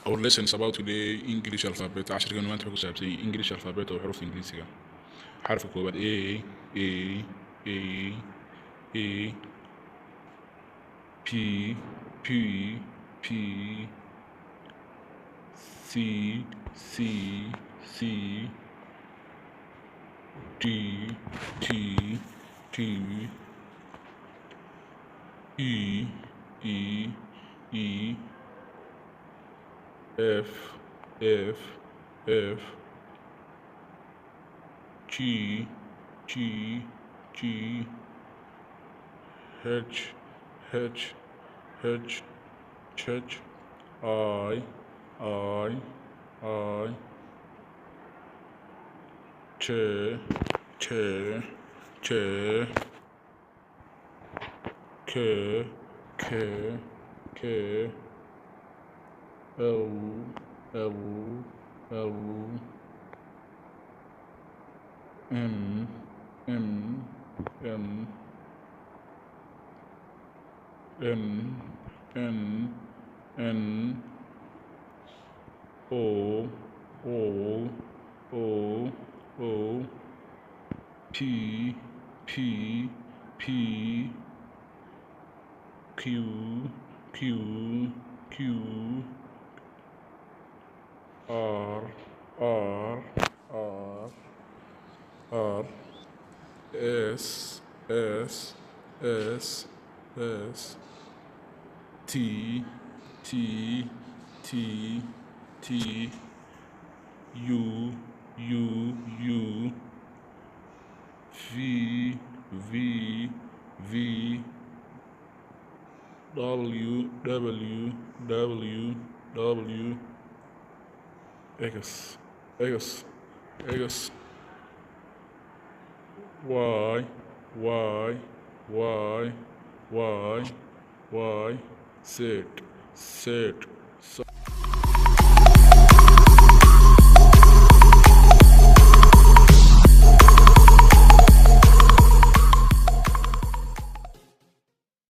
Our lesson is about today English alphabet. casrigan maanta wuxuu ku saabsan yahay English alphabet oo xuruufta Ingiriisiga. Xarafka koowaad A P C T E F G H I J K L M N O P Q R S T U V W X Y Z